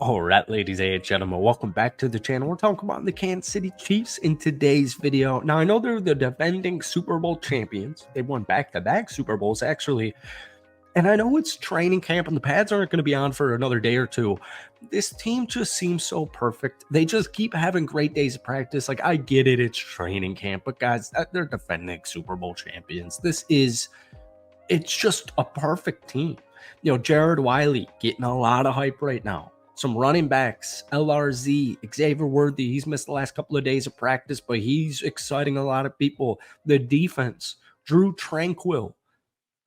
All right, ladies and gentlemen, welcome back to the channel. We're talking about the Kansas City Chiefs in today's video. Now, I know they're the defending Super Bowl champions. They won back-to-back Super Bowls, actually. And I know it's training camp and the pads aren't going to be on for another day or two. This team just seems so perfect. They just keep having great days of practice. Like, I get it, it's training camp, but guys, they're defending Super Bowl champions. It's just a perfect team. You know, Jared Wiley getting a lot of hype right now. Some running backs, LRZ, Xavier Worthy. He's missed the last couple of days of practice, but he's exciting a lot of people. The defense, Drew Tranquil.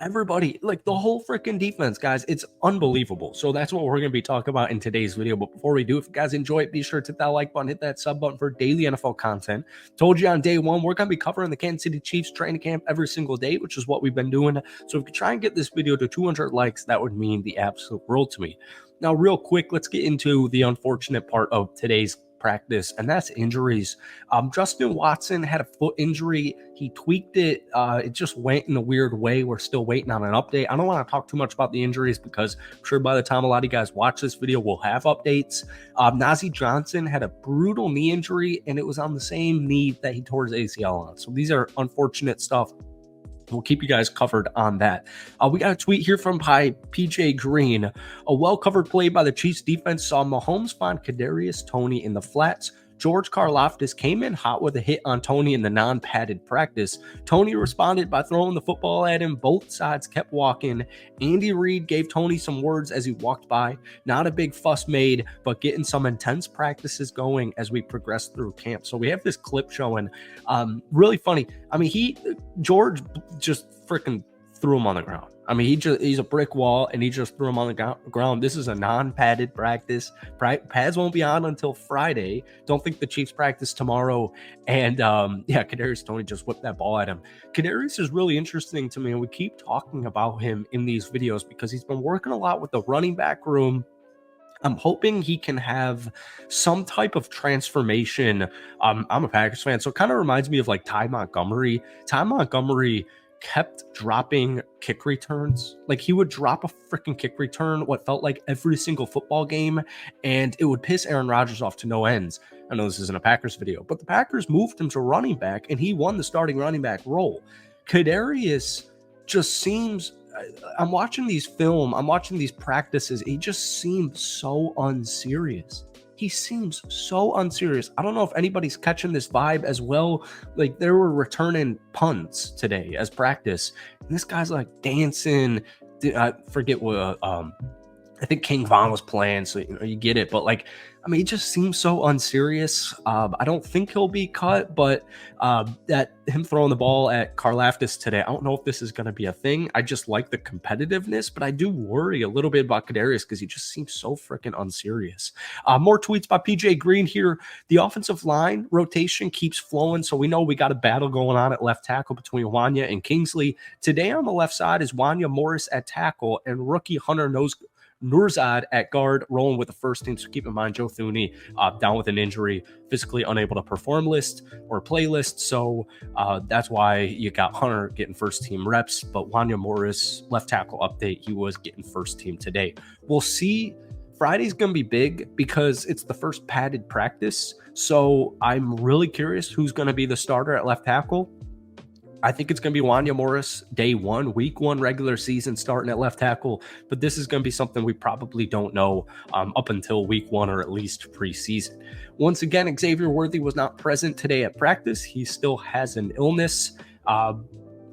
Everybody, like the whole freaking defense, guys, it's unbelievable. So that's what we're going to be talking about in today's video. But before we do, if you guys enjoy it, be sure to hit that like button, hit that sub button for daily NFL content. Told you on day one, we're going to be covering the Kansas City Chiefs training camp every single day, which is what we've been doing. So if you try and get this video to 200 likes, that would mean the absolute world to me. Now, real quick, let's get into the unfortunate part of today's practice, and that's injuries. Justin Watson had a foot injury. He tweaked it. It just went in a weird way. We're still waiting on an update. I don't want to talk too much about the injuries because I'm sure by the time a lot of you guys watch this video, we'll have updates. Najee Johnson had a brutal knee injury, and it was on the same knee that he tore his ACL on. So these are unfortunate stuff. We'll keep you guys covered on that. We got a tweet here from PJ Green. A well-covered play by the Chiefs defense saw Mahomes find Kadarius Toney in the flats. George Karlaftis came in hot with a hit on Toney in the non-padded practice. Toney responded by throwing the football at him. Both sides kept walking. Andy Reid gave Toney some words as he walked by. Not a big fuss made, but getting some intense practices going as we progress through camp. So we have this clip showing. Really funny. I mean, George just freaking threw him on the ground. I mean, he's a brick wall, and he just threw him on the ground. This is a non-padded practice. Pads won't be on until Friday. Don't think the Chiefs practice tomorrow. And, yeah, Kadarius Toney just whipped that ball at him. Kadarius is really interesting to me, and we keep talking about him in these videos because he's been working a lot with the running back room. I'm hoping he can have some type of transformation. I'm a Packers fan, so it kind of reminds me of like Ty Montgomery. Ty Montgomery kept dropping kick returns. Like, he would drop a freaking kick return what felt like every single football game, and it would piss Aaron Rodgers off to no ends. I know this isn't a Packers video, but the Packers moved him to running back, and he won the starting running back role. Kadarius just seems... I'm watching these practices. He just seems so unserious. He seems so unserious. I don't know if anybody's catching this vibe as well. Like, there were returning punts today as practice, and this guy's like dancing. I forget what. I think King Von was playing, so you get it. But like, I mean, he just seems so unserious. I don't think he'll be cut, but that him throwing the ball at Karlaftis today, I don't know if this is going to be a thing. I just like the competitiveness, but I do worry a little bit about Kadarius because he just seems so freaking unserious. More tweets by PJ Green here. The offensive line rotation keeps flowing, so we know we got a battle going on at left tackle between Wanya and Kingsley. Today on the left side is Wanya Morris at tackle and rookie Hunter Nourzad at guard, rolling with the first team. So keep in mind, Joe Thuney down with an injury, physically unable to perform list or play list. So that's why you got Hunter getting first team reps. But Wanya Morris, left tackle update, he was getting first team today. We'll see. Friday's going to be big because it's the first padded practice. So I'm really curious who's going to be the starter at left tackle. I think it's going to be Wanya Morris day one, week one, regular season, starting at left tackle. But this is going to be something we probably don't know up until week one or at least preseason. Once again, Xavier Worthy was not present today at practice. He still has an illness.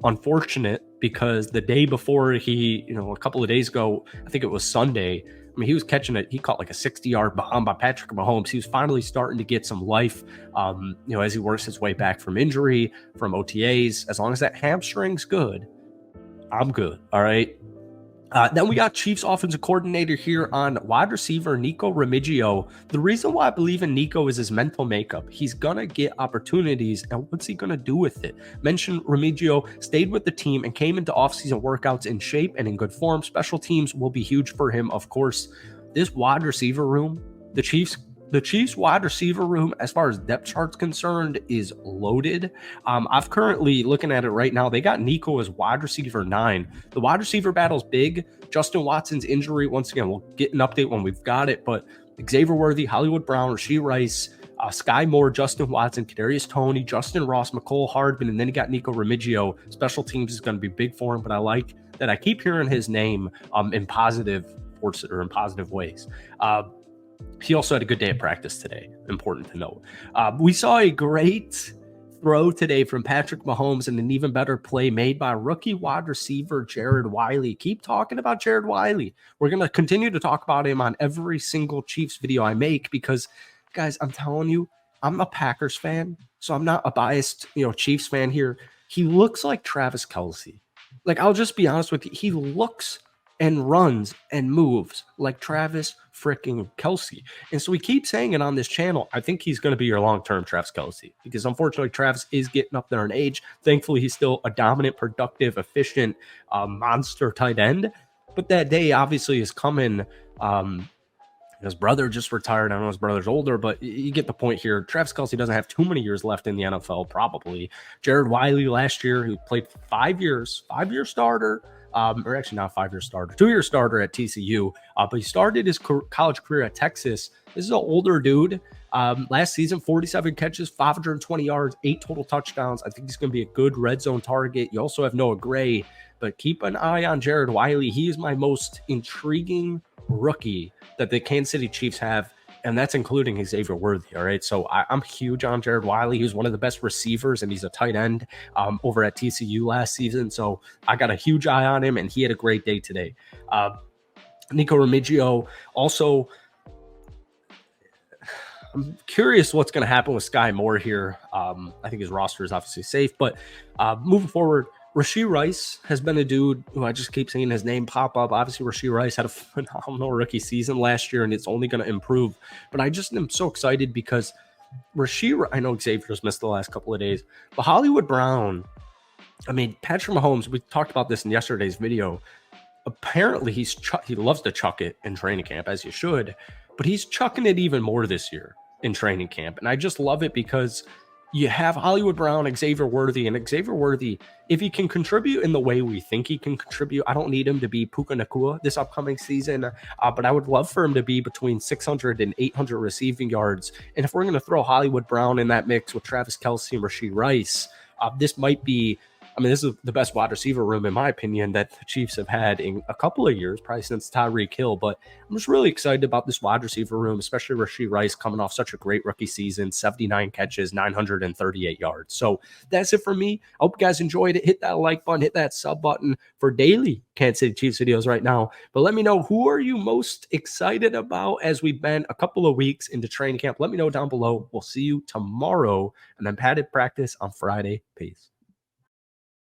Unfortunate, because the day before a couple of days ago, I think it was Sunday, I mean, he was catching it. He caught like a 60-yard bomb by Patrick Mahomes. He was finally starting to get some life, as he works his way back from injury, from OTAs. As long as that hamstring's good, I'm good. All right. Then we got Chiefs offensive coordinator here on wide receiver Nico Remigio. The reason why I believe in Nico is his mental makeup. He's going to get opportunities, and what's he going to do with it? Mentioned Remigio stayed with the team and came into offseason workouts in shape and in good form. Special teams will be huge for him, of course. This wide receiver room, the Chiefs wide receiver room, as far as depth chart's concerned, is loaded. I've currently looking at it right now. They got Nico as wide receiver 9. The wide receiver battle's big. Justin Watson's injury, once again, we'll get an update when we've got it, but Xavier Worthy, Hollywood Brown, Rashee Rice, Sky Moore, Justin Watson, Kadarius Toney, Justin Ross, McCole Hardman, and then you got Nico Remigio. Special teams is going to be big for him, but I like that I keep hearing his name in positive ways. He also had a good day at practice today. Important to note. We saw a great throw today from Patrick Mahomes and an even better play made by rookie wide receiver Jared Wiley. Keep talking about Jared Wiley. We're going to continue to talk about him on every single Chiefs video I make because, guys, I'm telling you, I'm a Packers fan, so I'm not a biased, Chiefs fan here. He looks like Travis Kelce. Like, I'll just be honest with you. He looks and runs and moves like Travis freaking Kelce. And so we keep saying it on this channel. I think he's going to be your long-term Travis Kelce because unfortunately Travis is getting up there in age. Thankfully, he's still a dominant, productive, efficient, monster tight end. But that day obviously is coming. His brother just retired. I know his brother's older, but you get the point here. Travis Kelce doesn't have too many years left in the NFL, probably. Jared Wiley last year, who played 5 years, 5-year starter, or actually not 5-year starter, 2-year starter at TCU, but he started his college career at Texas. This is an older dude. Last season, 47 catches, 520 yards, 8 total touchdowns. I think he's going to be a good red zone target. You also have Noah Gray, but keep an eye on Jared Wiley. He is my most intriguing rookie that the Kansas City Chiefs have, and that's including Xavier Worthy. All right, so I'm huge on Jared Wiley. He was one of the best receivers, and he's a tight end over at TCU last season. So I got a huge eye on him, and he had a great day today. Nico Remigio also. I'm curious what's going to happen with Sky Moore here. I think his roster is obviously safe, but moving forward, Rashee Rice has been a dude who I just keep seeing his name pop up. Obviously, Rashee Rice had a phenomenal rookie season last year, and it's only going to improve. But I just am so excited because I know Xavier's missed the last couple of days, but Hollywood Brown, I mean, Patrick Mahomes, we talked about this in yesterday's video. Apparently, he loves to chuck it in training camp, as you should, but he's chucking it even more this year in training camp. And I just love it because you have Hollywood Brown, Xavier Worthy, and Xavier Worthy, if he can contribute in the way we think he can contribute, I don't need him to be Puka Nacua this upcoming season, but I would love for him to be between 600 and 800 receiving yards. And if we're going to throw Hollywood Brown in that mix with Travis Kelce and Rashee Rice, this might be, this is the best wide receiver room, in my opinion, that the Chiefs have had in a couple of years, probably since Tyreek Hill. But I'm just really excited about this wide receiver room, especially Rashee Rice coming off such a great rookie season, 79 catches, 938 yards. So that's it for me. I hope you guys enjoyed it. Hit that like button, hit that sub button for daily Kansas City Chiefs videos right now. But let me know, who are you most excited about as we've been a couple of weeks into training camp? Let me know down below. We'll see you tomorrow, and then padded practice on Friday. Peace.